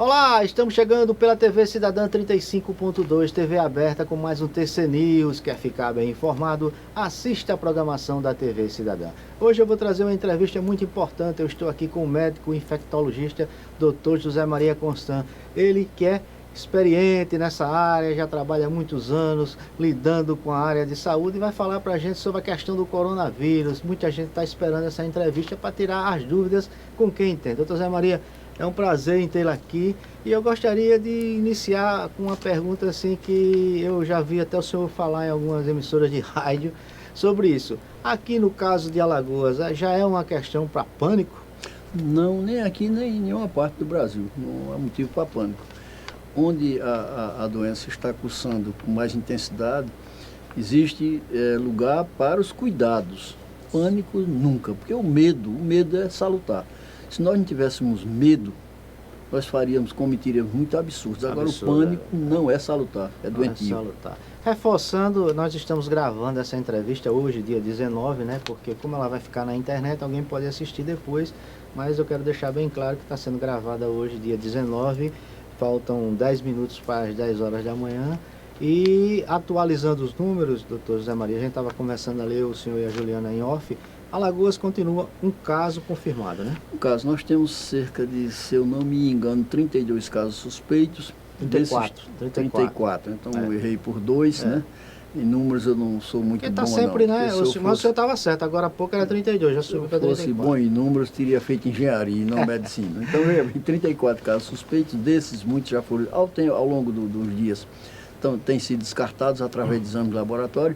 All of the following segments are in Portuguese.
Olá, estamos chegando pela TV Cidadã 35.2, TV aberta com mais um TC News. Quer ficar bem informado? Assista a programação da TV Cidadã. Hoje eu vou trazer uma entrevista muito importante. Eu estou aqui com o médico infectologista Dr. José Maria Constant. Ele que é experiente nessa área, já trabalha há muitos anos lidando com a área de saúde e vai falar para a gente sobre a questão do coronavírus. Muita gente está esperando essa entrevista para tirar as dúvidas com quem entende. Doutor José Maria, é um prazer em tê-lo aqui e eu gostaria de iniciar com uma pergunta assim que eu já vi até o senhor falar em algumas emissoras de rádio sobre isso. Aqui no caso de Alagoas, já é uma questão para pânico? Não, nem aqui, nem em nenhuma parte do Brasil. Não há motivo para pânico. Onde a doença está cursando com mais intensidade, existe lugar para os cuidados. Pânico nunca, porque o medo é salutar. Se nós não tivéssemos medo, nós cometeríamos muito absurdos. Agora o pânico não é salutar, é doentio. Não é salutar. Reforçando, nós estamos gravando essa entrevista hoje, dia 19, né? Porque como ela vai ficar na internet, alguém pode assistir depois, mas eu quero deixar bem claro que está sendo gravada hoje, dia 19, faltam 10 minutos para as 10 horas da manhã. E atualizando os números, doutor José Maria, a gente estava conversando ali, o senhor e a Juliana em off, Alagoas continua um caso confirmado, né? Um caso, nós temos cerca de, se eu não me engano, 32 casos suspeitos. 34. Então eu errei por 2, né? Em números eu não sou muito bom, tá sempre, não. Né? Mas o senhor estava certo, agora há pouco era 32, já subiu para 34. Se fosse bom em números, teria feito engenharia e não medicina. Então, veja, 34 casos suspeitos, desses muitos já foram, ao longo dos dias, então, têm sido descartados através de exame de laboratório.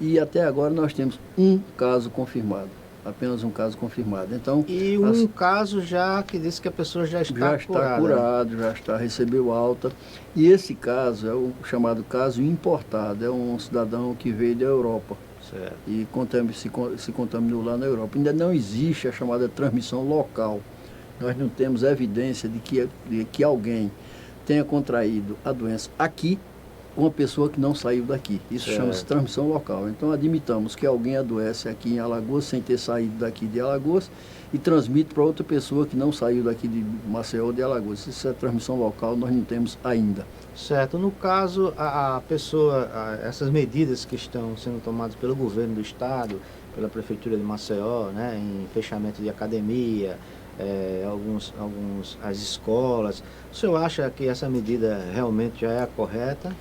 E até agora nós temos um caso confirmado, apenas um caso confirmado. Então, e um caso já que disse que a pessoa já está curado, recebeu alta. E esse caso é o chamado caso importado, é um cidadão que veio da Europa. Certo. E se contaminou lá na Europa. Ainda não existe a chamada transmissão local. Nós não temos evidência de que alguém tenha contraído a doença aqui, uma pessoa que não saiu daqui. Isso chama-se transmissão local. Então, admitamos que alguém adoece aqui em Alagoas sem ter saído daqui de Alagoas e transmite para outra pessoa que não saiu daqui de Maceió ou de Alagoas. Isso é transmissão local, nós não temos ainda. Certo. No caso, a pessoa, essas medidas que estão sendo tomadas pelo governo do estado, pela prefeitura de Maceió, né, em fechamento de academia, as escolas, o senhor acha que essa medida realmente já é a correta?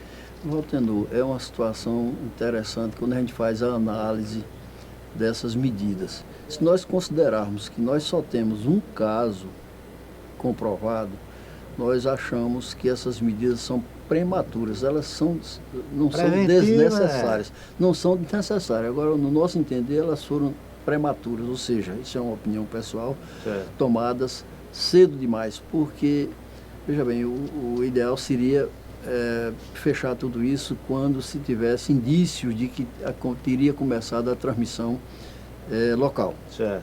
Valtenor, é uma situação interessante quando a gente faz a análise dessas medidas. Se nós considerarmos que nós só temos um caso comprovado, nós achamos que essas medidas são prematuras, elas não são desnecessárias. Não são desnecessárias. Agora, no nosso entender, elas foram prematuras, ou seja, isso é uma opinião pessoal, tomadas cedo demais, porque, veja bem, o ideal seria fechar tudo isso quando se tivesse indícios de que teria começado a transmissão local.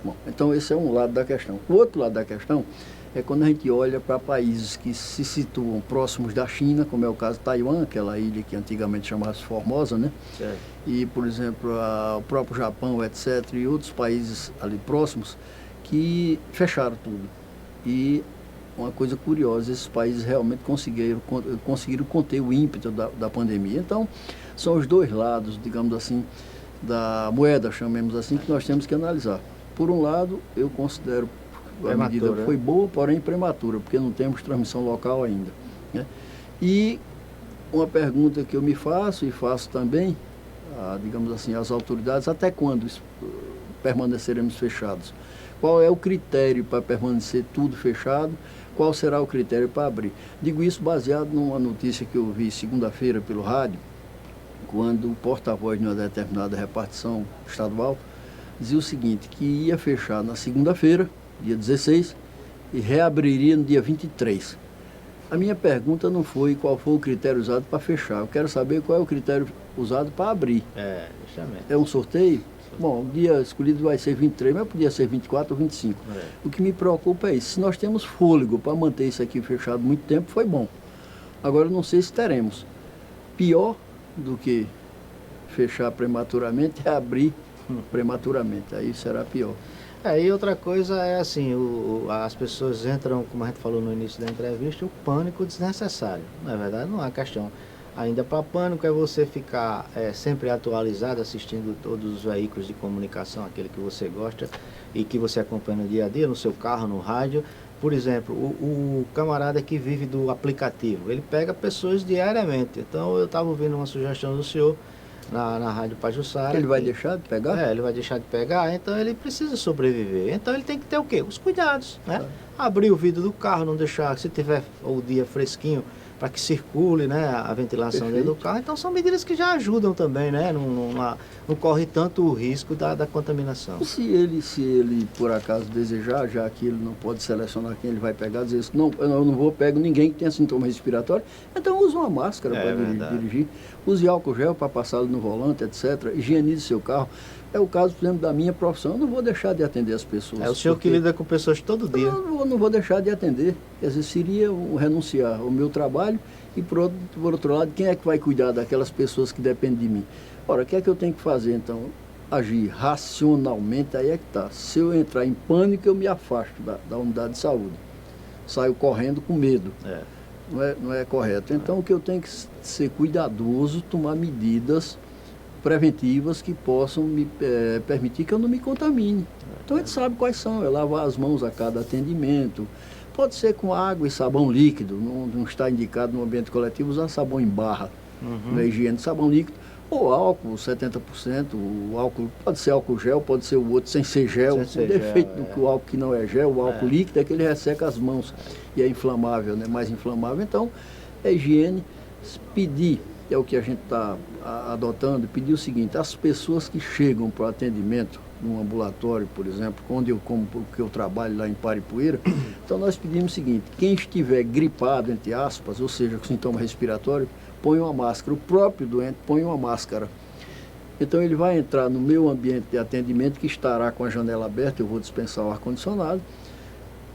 Bom, então esse é um lado da questão. O outro lado da questão é quando a gente olha para países que se situam próximos da China, como é o caso de Taiwan, aquela ilha que antigamente chamava-se Formosa, né? E, por exemplo, o próprio Japão, etc., e outros países ali próximos que fecharam tudo. E uma coisa curiosa, esses países realmente conseguiram conter o ímpeto da pandemia. Então, são os dois lados, digamos assim, da moeda, chamemos assim, que nós temos que analisar. Por um lado, eu considero que a medida foi boa, porém prematura, porque não temos transmissão local ainda, né? E uma pergunta que eu me faço, e faço também, digamos assim, às autoridades, até quando permaneceremos fechados? Qual é o critério para permanecer tudo fechado? Qual será o critério para abrir? Digo isso baseado numa notícia que eu vi segunda-feira pelo rádio, quando o porta-voz de uma determinada repartição estadual dizia o seguinte, que ia fechar na segunda-feira, dia 16, e reabriria no dia 23. A minha pergunta não foi qual foi o critério usado para fechar, eu quero saber qual é o critério usado para abrir. Justamente. É um sorteio? Bom, o dia escolhido vai ser 23, mas podia ser 24 ou 25. O que me preocupa é isso. Se nós temos fôlego para manter isso aqui fechado muito tempo, foi bom. Agora, não sei se teremos. Pior do que fechar prematuramente é abrir prematuramente. Aí será pior. E outra coisa é assim, as pessoas entram, como a gente falou no início da entrevista, o pânico desnecessário. Na verdade, não há questão. Ainda para pânico é você ficar sempre atualizado, assistindo todos os veículos de comunicação, aquele que você gosta e que você acompanha no dia a dia, no seu carro, no rádio. Por exemplo, o camarada que vive do aplicativo, ele pega pessoas diariamente. Então eu estava ouvindo uma sugestão do senhor na Rádio Pajuçara. Ele vai deixar de pegar? Ele vai deixar de pegar, então ele precisa sobreviver. Então ele tem que ter o quê? Os cuidados, né? Abrir o vidro do carro, não deixar, se tiver o dia fresquinho, para que circule, né, a ventilação dentro do carro. Então são medidas que já ajudam também, né? Não corre tanto o risco da contaminação. Se ele por acaso desejar, já que ele não pode selecionar quem ele vai pegar, dizer não, eu não pego ninguém que tenha sintoma respiratório, então use uma máscara para dirigir, use álcool gel para passá-lo no volante, etc. Higienize seu carro. É o caso, por exemplo, da minha profissão. Eu não vou deixar de atender as pessoas. É o senhor que lida com pessoas todo dia. Eu não vou deixar de atender. Quer dizer, seria renunciar ao meu trabalho e, por outro lado, quem é que vai cuidar daquelas pessoas que dependem de mim? Ora, o que é que eu tenho que fazer, então? Agir racionalmente, aí é que está. Se eu entrar em pânico, eu me afasto da unidade de saúde. Saio correndo com medo. Não é correto. Então, o que eu tenho que ser cuidadoso, tomar medidas preventivas que possam me permitir que eu não me contamine. Então a gente sabe quais são, é lavar as mãos a cada atendimento, pode ser com água e sabão líquido, não está indicado no ambiente coletivo usar sabão em barra, na higiene de sabão líquido, ou álcool 70%, o álcool pode ser álcool gel, pode ser o outro sem ser gel, o defeito do álcool que não é gel, o álcool líquido é que ele resseca as mãos e é inflamável, né? Mais inflamável, então é higiene, pedir. É o que a gente está adotando, pedir o seguinte, as pessoas que chegam para o atendimento num ambulatório, por exemplo, onde eu trabalho lá em Paripueira, então nós pedimos o seguinte, quem estiver gripado, entre aspas, ou seja, com sintoma respiratório, põe uma máscara, o próprio doente põe uma máscara. Então ele vai entrar no meu ambiente de atendimento, que estará com a janela aberta, eu vou dispensar o ar-condicionado,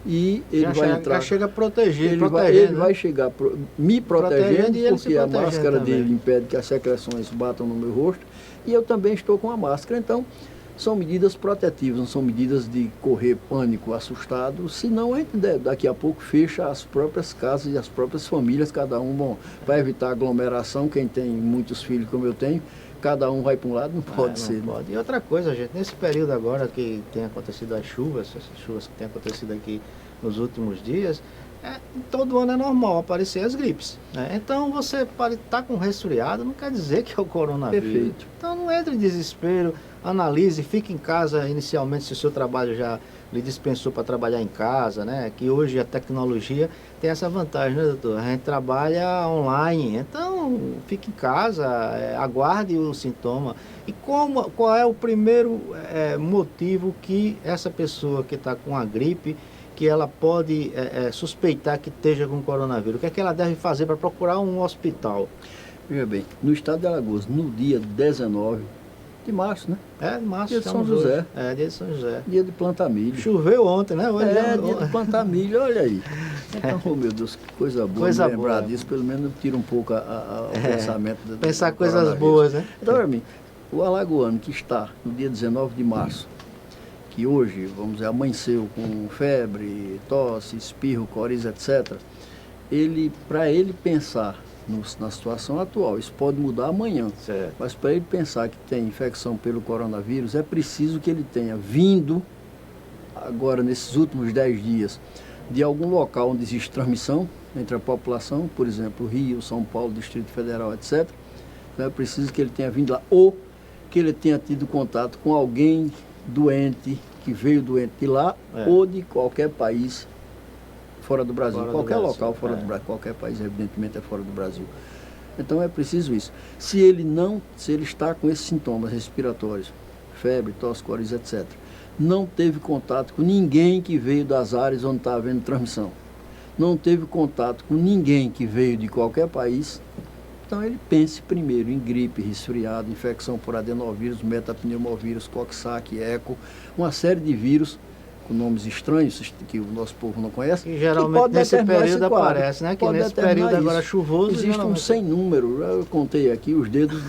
e ele vai entrar. Já chega protegido, ele vai chegar me protegendo porque a máscara dele impede que as secreções batam no meu rosto e eu também estou com a máscara. Então, são medidas protetivas, não são medidas de correr pânico, assustado, senão a gente daqui a pouco fecha as próprias casas e as próprias famílias, cada um, para evitar aglomeração, quem tem muitos filhos como eu tenho, cada um vai para um lado, não pode ser. Não pode. E outra coisa, gente, nesse período agora que tem acontecido as chuvas, essas chuvas que têm acontecido aqui nos últimos dias, todo ano é normal aparecer as gripes, né? Então você pode estar com resfriado, não quer dizer que é o coronavírus. Perfeito. Então não entre em desespero, analise, fique em casa inicialmente se o seu trabalho já lhe dispensou para trabalhar em casa, né? Que hoje a tecnologia tem essa vantagem, né, doutor? A gente trabalha online, então fique em casa, aguarde o sintoma. E qual é o primeiro motivo que essa pessoa que está com a gripe, que ela pode suspeitar que esteja com coronavírus? O que é que ela deve fazer para procurar um hospital? Veja bem, no estado de Alagoas, no dia 19 de março, né? De março. Dia de São José. Dia de São José. Dia de plantar milho. Choveu ontem, né? Hoje dia de plantar milho, olha aí. Então, oh meu Deus, que coisa boa. Coisa lembrar boa. disso, pelo menos tira um pouco o pensamento. Pensar coisas boas, né? Então, para mim, o alagoano que está no dia 19 de março, que hoje, vamos dizer, amanheceu com febre, tosse, espirro, coriza, etc., para ele pensar na situação atual, isso pode mudar amanhã, certo. Mas para ele pensar que tem infecção pelo coronavírus, é preciso que ele tenha vindo, agora nesses últimos 10 dias, de algum local onde existe transmissão entre a população, por exemplo, Rio, São Paulo, Distrito Federal, etc. Então é preciso que ele tenha vindo lá, ou que ele tenha tido contato com alguém doente, que veio doente de lá, ou de qualquer país fora do Brasil, qualquer local fora do Brasil, qualquer país evidentemente é fora do Brasil. Então é preciso isso. Se ele está com esses sintomas respiratórios, febre, tosse, coriza, etc., não teve contato com ninguém que veio das áreas onde está havendo transmissão, não teve contato com ninguém que veio de qualquer país, então ele pense primeiro em gripe, resfriado, infecção por adenovírus, metapneumovírus, coxsackie, eco, uma série de vírus com nomes estranhos que o nosso povo não conhece. Que geralmente nesse período aparece, né? Que nesse período agora chuvoso. Existe um sem número. Eu contei aqui, os dedos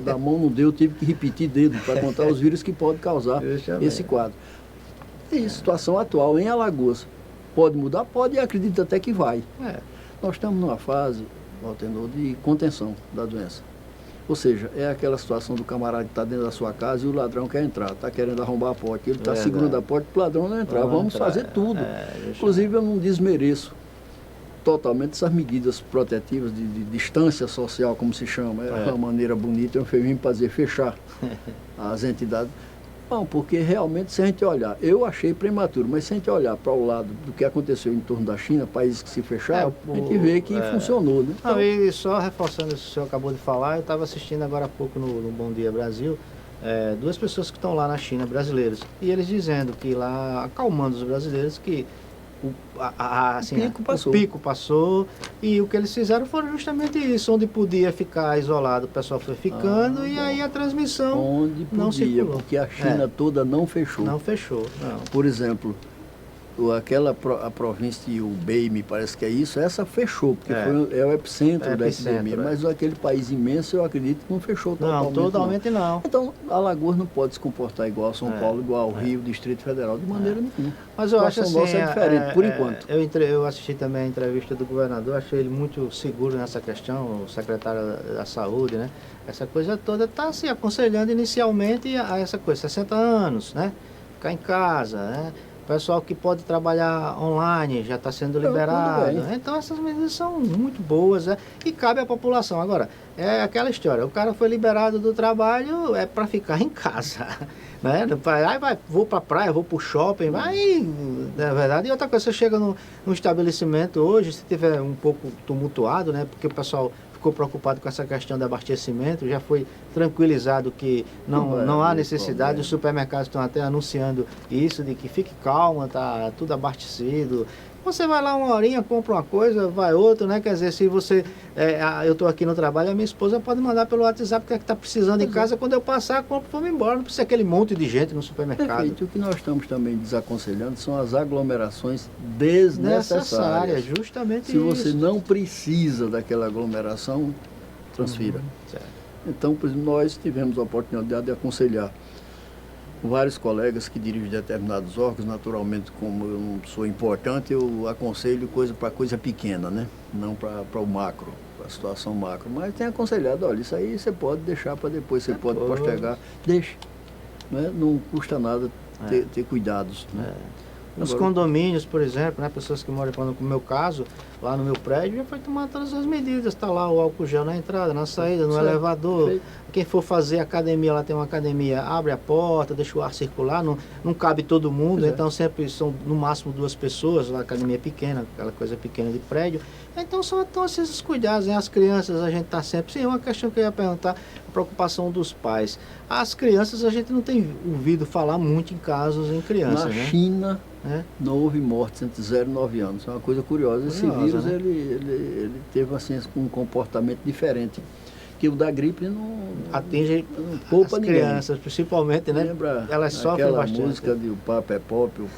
da mão não deu, tive que repetir dedo para contar os vírus que podem causar esse quadro. É isso, situação atual em Alagoas. Pode mudar? Pode, e acredito até que vai. Nós estamos numa fase, Valtenor, de contenção da doença. Ou seja, é aquela situação do camarada que está dentro da sua casa e o ladrão quer entrar, está querendo arrombar a porta, ele está segurando a porta para o ladrão não entrar. Vamos fazer tudo. Inclusive, eu não desmereço totalmente essas medidas protetivas de distância social, como se chama. É uma maneira bonita, eu vim para dizer fechar as entidades. Não, porque realmente, se a gente olhar, eu achei prematuro, mas se a gente olhar para o lado do que aconteceu em torno da China, países que se fecharam, a gente vê que funcionou, né? Não, e só reforçando isso que o senhor acabou de falar, eu estava assistindo agora há pouco no Bom Dia Brasil, duas pessoas que estão lá na China, brasileiros, e eles dizendo que lá, acalmando os brasileiros, que o pico passou e o que eles fizeram foi justamente isso, onde podia ficar isolado, o pessoal foi ficando e aí a transmissão onde podia, não circulou. Porque a China toda não fechou. Não fechou, não. Por exemplo, a província de Hubei, me parece que é isso, essa fechou, porque é o epicentro da epidemia, mas aquele país imenso, eu acredito que não fechou totalmente. Não, totalmente não. Então, Alagoas não pode se comportar igual a São Paulo, igual ao Rio, Distrito Federal, de maneira nenhuma. Mas eu acho assim, nossa é diferente, por enquanto. Eu assisti também a entrevista do governador, achei ele muito seguro nessa questão, o secretário da Saúde, né? Essa coisa toda está se aconselhando inicialmente a essa coisa, 60 anos, né? Ficar em casa, né? O pessoal que pode trabalhar online já está sendo liberado. Então essas medidas são muito boas, e cabe à população. Agora, é aquela história, o cara foi liberado do trabalho, é para ficar em casa. Né? Vou para a praia, vou para o shopping, vai, na verdade. E outra coisa, você chega no estabelecimento hoje, se tiver um pouco tumultuado, né? Porque o pessoal ficou preocupado com essa questão do abastecimento, já foi tranquilizado que não há necessidade, os supermercados estão até anunciando isso, de que fique calma, está tudo abastecido. Você vai lá uma horinha, compra uma coisa, vai outra, né? Quer dizer, se você... eu estou aqui no trabalho, a minha esposa pode mandar pelo WhatsApp o que está precisando em casa, quando eu passar, compro e vou embora. Não precisa aquele monte de gente no supermercado. Perfeito. O que nós estamos também desaconselhando são as aglomerações desnecessárias. Justamente se isso. Se você não precisa daquela aglomeração, transfira. Então, por exemplo, nós tivemos a oportunidade de aconselhar vários colegas que dirigem determinados órgãos. Naturalmente, como eu não sou importante, eu aconselho para coisa pequena, né? Não para o macro, para a situação macro. Mas tem aconselhado, olha, isso aí você pode deixar para depois, você pode postergar. Deixe. Né? Não custa nada ter cuidados. Né? Nos condomínios, por exemplo, né? Pessoas que moram, como no meu caso, lá no meu prédio, já foi tomar todas as medidas. Está lá o álcool gel na entrada, na saída, no elevador. Perfeito. Quem for fazer academia, lá tem uma academia, abre a porta, deixa o ar circular, não cabe todo mundo, então sempre são no máximo 2 pessoas, lá a academia é pequena, aquela coisa pequena de prédio. Então são esses cuidados, né? As crianças a gente está sempre... Sim, uma questão que eu ia perguntar, a preocupação dos pais. As crianças a gente não tem ouvido falar muito em casos em crianças, né? Na China não houve mortes entre 0 e 9 anos. É uma coisa curiosa. Esse vírus, né? ele teve assim, um comportamento diferente. Que o da gripe não atinge não poupa as crianças, principalmente, né? Lembra elas sofrem bastante. Aquela música de o papo é pop, o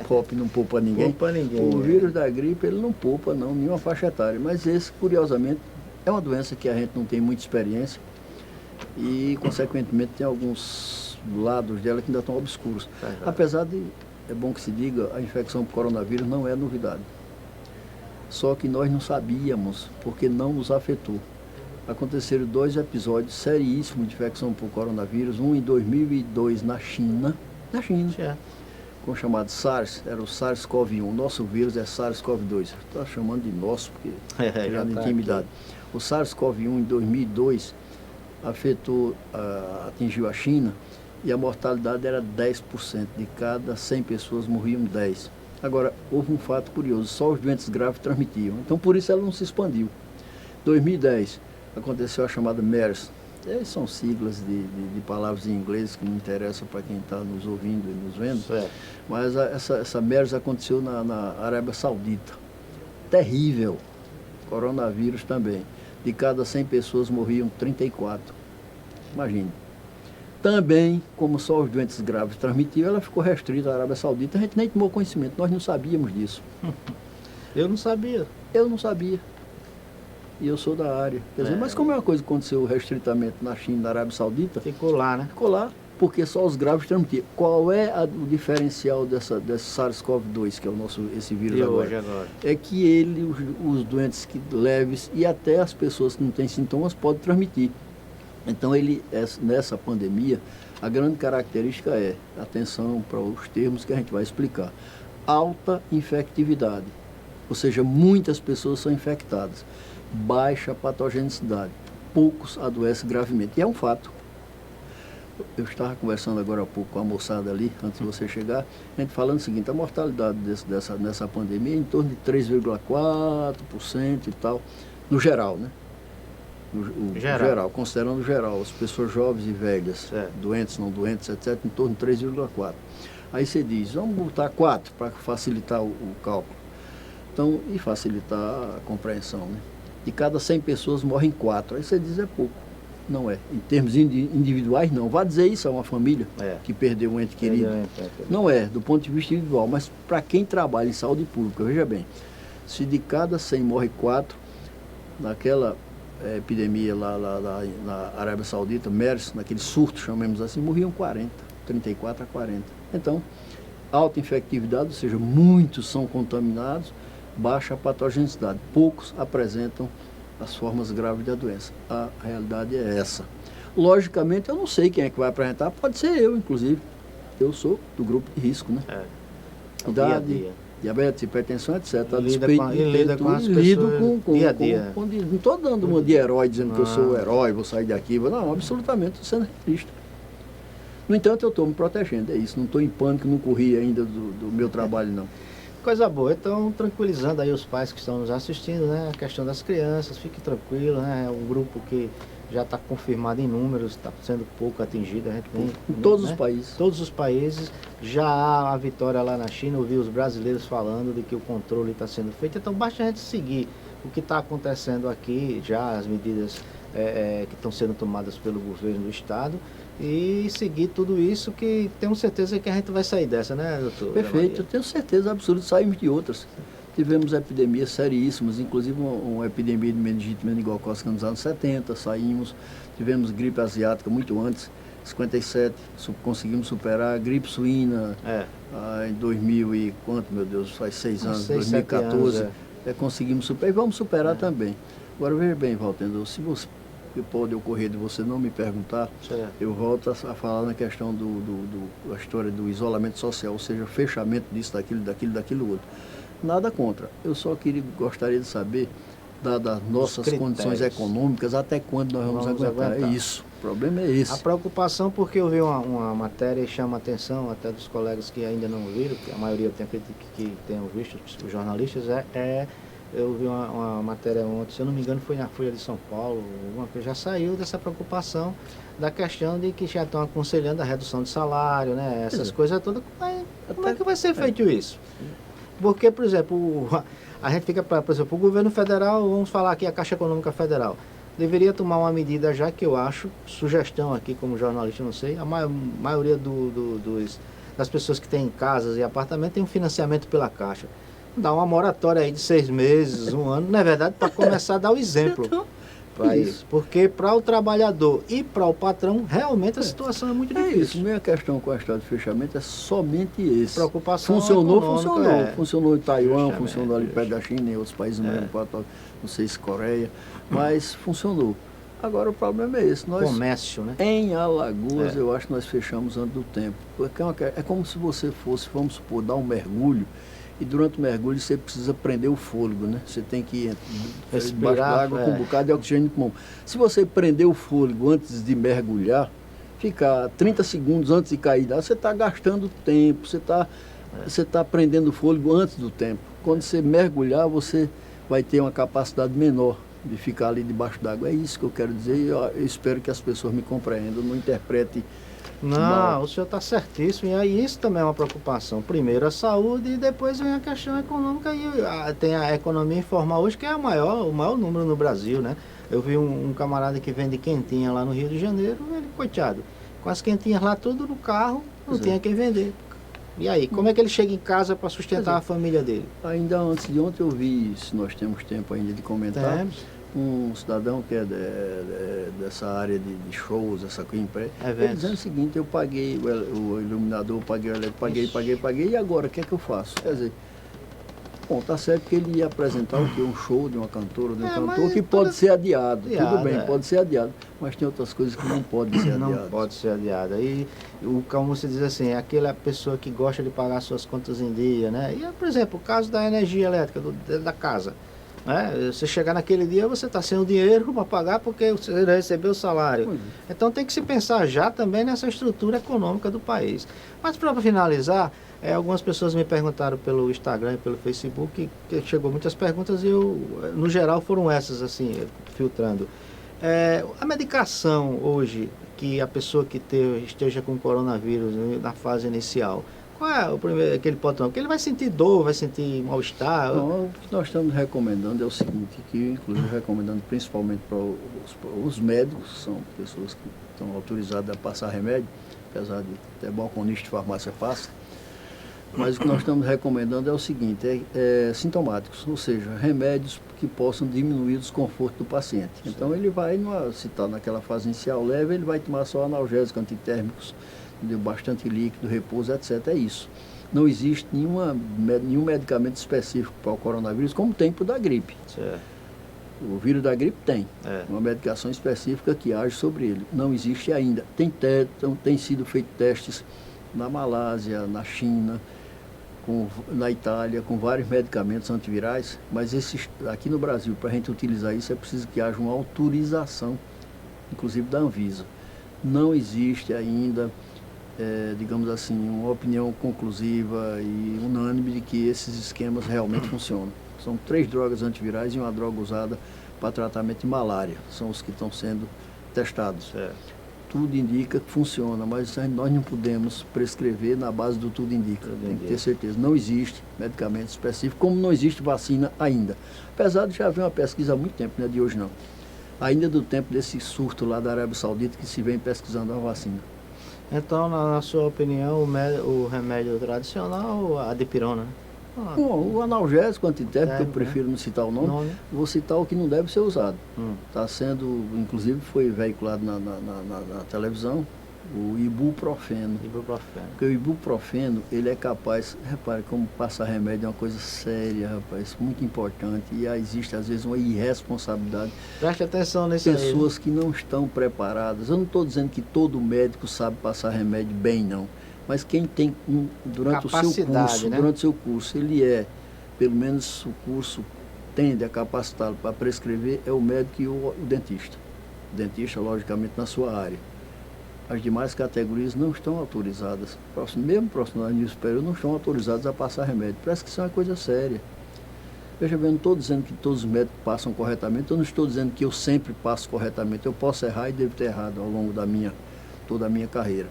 pop não poupa ninguém. Poupa ninguém. O vírus da gripe, ele não poupa não, nenhuma faixa etária. Mas esse, curiosamente, é uma doença que a gente não tem muita experiência e, consequentemente, tem alguns lados dela que ainda estão obscuros. Apesar de, é bom que se diga, a infecção por coronavírus não é novidade. Só que nós não sabíamos, porque não nos afetou. Aconteceram 2 episódios seríssimos de infecção por coronavírus, um em 2002 na China, com o chamado SARS, era o SARS-CoV-1. Nosso vírus é SARS-CoV-2. Estou chamando de nosso, porque já de intimidade. O SARS-CoV-1 em 2002 atingiu a China e a mortalidade era 10%. De cada 100 pessoas morriam 10. Agora, houve um fato curioso, só os doentes graves transmitiam. Então, por isso ela não se expandiu. Em 2010, aconteceu a chamada MERS. São siglas de palavras em inglês que não interessam para quem está nos ouvindo e nos vendo. Mas essa MERS aconteceu na Arábia Saudita. Terrível. Coronavírus também. De cada 100 pessoas morriam 34. Imagine. Também, como só os doentes graves transmitiam, ela ficou restrita à Arábia Saudita. A gente nem tomou conhecimento, nós não sabíamos disso. Eu não sabia. Eu não sabia. E eu sou da área. Quer dizer, mas como é uma coisa que aconteceu restritamente na China, na Arábia Saudita... Ficou lá, né? Ficou lá. porque só os graves transmitiam. Qual é o diferencial desse SARS-CoV-2, que é esse vírus agora? É que os doentes leves e até as pessoas que não têm sintomas podem transmitir. Então, nessa pandemia, a grande característica é, atenção para os termos que a gente vai explicar, alta infectividade, ou seja, muitas pessoas são infectadas, baixa patogenicidade, poucos adoecem gravemente, e é um fato. Eu estava conversando agora há pouco com a moçada ali, antes de você chegar, a gente falando o seguinte, a mortalidade nessa pandemia é em torno de 3,4% e tal, no geral, né? Geral, considerando o geral, as pessoas jovens e velhas, doentes, não doentes, etc., em torno de 3,4%. Aí você diz, vamos botar 4 para facilitar o cálculo. Então, e facilitar a compreensão, né? De cada 100 pessoas morrem 4. Aí você diz, é pouco. Não é. Em termos individuais, não. Vá dizer isso a uma família que perdeu um ente querido. Não é, do ponto de vista individual. Mas para quem trabalha em saúde pública, veja bem, se de cada 100 morre 4, naquela epidemia lá na Arábia Saudita, MERS, naquele surto, chamemos assim, morriam 40, 34 a 40. Então, alta infectividade, ou seja, muitos são contaminados, baixa patogenicidade, poucos apresentam as formas graves da doença. A realidade é essa. Logicamente, eu não sei quem é que vai apresentar, pode ser eu, inclusive. Eu sou do grupo de risco, né? Idade, diabetes, hipertensão, etc. Lida com as pessoas dia a dia. Não estou dando uma de herói, dizendo que eu sou o herói, vou sair daqui. Não, absolutamente, estou sendo realista. No entanto, eu estou me protegendo, é isso. Não estou em pânico, não corri ainda do meu trabalho, não. Coisa boa. Então, tranquilizando aí os pais que estão nos assistindo, né? A questão das crianças, fique tranquilo, né? É um grupo que já está confirmado em números, está sendo pouco atingido. A gente tem, em todos os países. Todos os países. Já há a vitória lá na China, ouvi os brasileiros falando de que o controle está sendo feito. Então, basta a gente seguir o que está acontecendo aqui, já as medidas que estão sendo tomadas pelo governo do estado, e seguir tudo isso, que temos certeza que a gente vai sair dessa, né, doutor? Perfeito, eu tenho certeza absoluta, saímos de outras. Tivemos epidemias seríssimas, inclusive uma epidemia de meningite meningocócica nos anos 70, saímos. Tivemos gripe asiática muito antes, 57, conseguimos superar. A gripe suína em 2000 e quanto, meu Deus, faz 6 anos, 2014, conseguimos superar e vamos superar também. Agora, veja bem, Valtendo, se você pode ocorrer de você não me perguntar, eu volto a falar na questão da história do isolamento social, ou seja, fechamento disso, daquilo outro. Nada contra. Eu só gostaria de saber, dadas nossas condições econômicas, até quando nós vamos aguentar. É isso. O problema é esse. A preocupação, porque eu vi uma matéria e chama a atenção até dos colegas que ainda não viram, que a maioria eu tenho acredito que tenham visto, os jornalistas, eu vi uma matéria ontem, se eu não me engano foi na Folha de São Paulo, que já saiu dessa preocupação da questão de que já estão aconselhando a redução de salário, né? Essas coisas todas. Como é que vai ser feito isso? Porque, por exemplo, a gente fica, por exemplo, o governo federal, vamos falar aqui a Caixa Econômica Federal, deveria tomar uma medida já que eu acho, sugestão aqui como jornalista, não sei, a maioria das pessoas que têm casas e apartamentos tem um financiamento pela Caixa. Dá uma moratória aí de 6 meses, 1 ano, na verdade, para começar a dar o exemplo para isso. Porque para o trabalhador e para o patrão, realmente a situação é muito difícil. Isso, minha questão com a história de fechamento é somente esse. Preocupação funcionou em Taiwan, funcionou ali perto da China, em outros países, não sei se Coreia, mas funcionou. Agora o problema é esse. Comércio, né? Em Alagoas, eu acho que nós fechamos antes do tempo. Porque é como se você fosse, vamos supor, dar um mergulho, e durante o mergulho você precisa prender o fôlego, né? Você tem que respirar debaixo d'água com um bocado de oxigênio no pulmão. Se você prender o fôlego antes de mergulhar, ficar 30 segundos antes de cair d'água, você está gastando tempo, você está prendendo o fôlego antes do tempo. Quando você mergulhar, você vai ter uma capacidade menor de ficar ali debaixo d'água. É isso que eu quero dizer e eu espero que as pessoas me compreendam, não interpretem. Não, o senhor está certíssimo, e aí isso também é uma preocupação. Primeiro a saúde e depois vem a questão econômica, e tem a economia informal hoje, que é o maior número no Brasil, né? Eu vi um camarada que vende quentinha lá no Rio de Janeiro, ele, coitado, com as quentinhas lá tudo no carro, não tinha quem vender. E aí, como é que ele chega em casa para sustentar a família dele? Ainda antes de ontem eu vi, se nós temos tempo ainda de comentar, um cidadão que é dessa área de shows, essa coisa, ele dizendo o seguinte: eu paguei o iluminador, paguei o elétrico, paguei, e agora o que é que eu faço? Quer dizer, bom, tá certo que ele ia apresentar o quê? Um show de uma cantora, de um cantor, que pode ser adiado. Tudo bem, pode ser adiado. Mas tem outras coisas que não podem ser adiadas. Não pode ser adiada. E como você diz assim, é aquela pessoa que gosta de pagar suas contas em dia, né? E, por exemplo, o caso da energia elétrica da casa. Né? Você chegar naquele dia, você está sem o dinheiro para pagar porque você recebeu o salário. Então tem que se pensar já também nessa estrutura econômica do país. Mas para finalizar, algumas pessoas me perguntaram pelo Instagram e pelo Facebook, que chegou muitas perguntas e no geral foram essas, assim, filtrando. A medicação hoje, que a pessoa que esteja com coronavírus na fase inicial, qual é o primeiro que ele pode tomar? Porque ele vai sentir dor, vai sentir mal-estar. O que nós estamos recomendando é o seguinte, que inclusive recomendando principalmente para os médicos, são pessoas que estão autorizadas a passar remédio, apesar de ter balconista de farmácia passa, mas o que nós estamos recomendando é o seguinte, sintomáticos, ou seja, remédios que possam diminuir o desconforto do paciente. Então ele vai, se está naquela fase inicial leve, ele vai tomar só analgésicos antitérmicos, de bastante líquido, repouso, etc. É isso. Não existe nenhum medicamento específico para o coronavírus, como tem para o da gripe. Certo. O vírus da gripe tem uma medicação específica que age sobre ele. Não existe ainda. Tem sido feitos testes na Malásia, na China, na Itália, com vários medicamentos antivirais, mas aqui no Brasil, para a gente utilizar isso, é preciso que haja uma autorização, inclusive da Anvisa. Não existe ainda, digamos assim, uma opinião conclusiva e unânime de que esses esquemas realmente funcionam. São 3 drogas antivirais e uma droga usada para tratamento de malária. São os que estão sendo testados. Tudo indica que funciona, mas nós não podemos prescrever na base do tudo indica. Tem que ter certeza. Não existe medicamento específico, como não existe vacina ainda. Apesar de já haver uma pesquisa há muito tempo, não é de hoje não. Ainda do tempo desse surto lá da Arábia Saudita que se vem pesquisando a vacina. Então, na sua opinião, o remédio tradicional, a dipirona, né? O analgésico antitérmico, eu prefiro não citar o nome, vou citar o que não deve ser usado. Está sendo, inclusive foi veiculado na televisão, o ibuprofeno. Porque o ibuprofeno, ele é capaz, repare como passar remédio é uma coisa séria, rapaz, muito importante, e existe às vezes uma irresponsabilidade. Preste atenção nisso aí. Pessoas que não estão preparadas. Eu não estou dizendo que todo médico sabe passar remédio bem, não. Mas quem tem, durante o seu curso, ele pelo menos o curso tende a capacitá-lo para prescrever, é o médico e o dentista. O dentista, logicamente, na sua área. As demais categorias não estão autorizadas, mesmo profissionais de nível superior não estão autorizados a passar remédio. Parece que isso é uma coisa séria. Veja bem, eu não estou dizendo que todos os médicos passam corretamente, eu não estou dizendo que eu sempre passo corretamente. Eu posso errar e devo ter errado ao longo toda a minha carreira.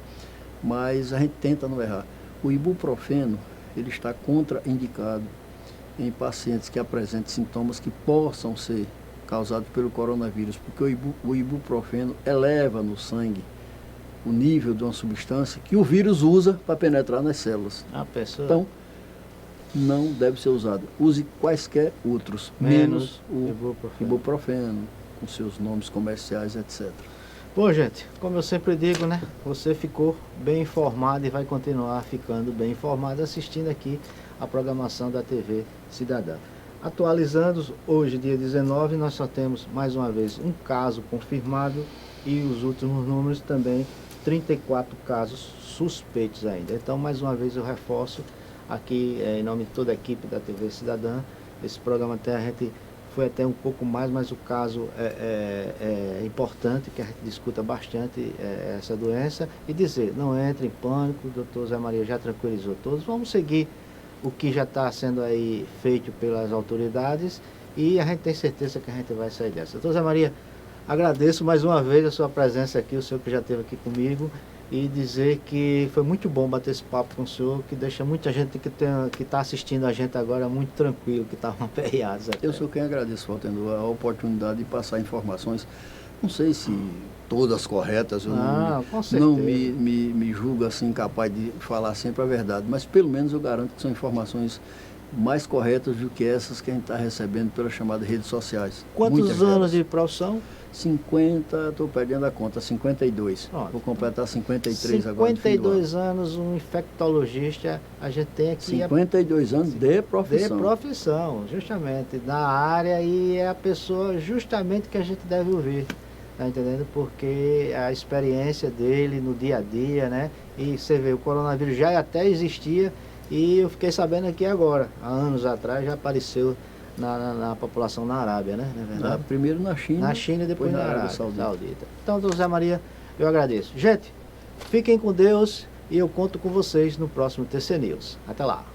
Mas a gente tenta não errar. O ibuprofeno, ele está contraindicado em pacientes que apresentem sintomas que possam ser causados pelo coronavírus, porque o ibuprofeno eleva no sangue o nível de uma substância que o vírus usa para penetrar nas células. Então, não deve ser usado. Use quaisquer outros, menos o ibuprofeno, com seus nomes comerciais, etc. Bom, gente, como eu sempre digo, né? Você ficou bem informado e vai continuar ficando bem informado assistindo aqui a programação da TV Cidadã. Atualizando, hoje, dia 19, nós só temos, mais uma vez, um caso confirmado e os últimos números também, 34 casos suspeitos ainda. Então, mais uma vez, eu reforço aqui, em nome de toda a equipe da TV Cidadã, esse programa até a gente foi até um pouco mais, mas o caso é importante, que a gente discuta bastante essa doença, e dizer, não entre em pânico, o doutor Zé Maria já tranquilizou todos, vamos seguir o que já está sendo aí feito pelas autoridades, e a gente tem certeza que a gente vai sair dessa. Doutor Zé Maria, agradeço mais uma vez a sua presença aqui, o senhor que já esteve aqui comigo, e dizer que foi muito bom bater esse papo com o senhor, que deixa muita gente que está assistindo a gente agora muito tranquilo, que estavam aperreados. Eu sou quem agradeço, Valtendo, a oportunidade de passar informações, não sei se todas corretas, eu não me julgo assim capaz de falar sempre a verdade, mas pelo menos eu garanto que são informações mais corretas do que essas que a gente está recebendo pelas chamadas redes sociais. Quantos anos de profissão? 50, estou perdendo a conta, 52. Pronto. Vou completar 53 agora. 52 anos, um infectologista, a gente tem aqui... 52 anos de profissão. De profissão, justamente, na área, e é a pessoa justamente que a gente deve ouvir, tá entendendo? Porque a experiência dele no dia a dia, né? E você vê, o coronavírus já até existia, e eu fiquei sabendo aqui agora, há anos atrás, já apareceu na população na Arábia, né? Não é verdade? Primeiro na China. Na China e depois na Arábia Saudita. Então, doutor Zé Maria, eu agradeço. Gente, fiquem com Deus e eu conto com vocês no próximo TC News. Até lá.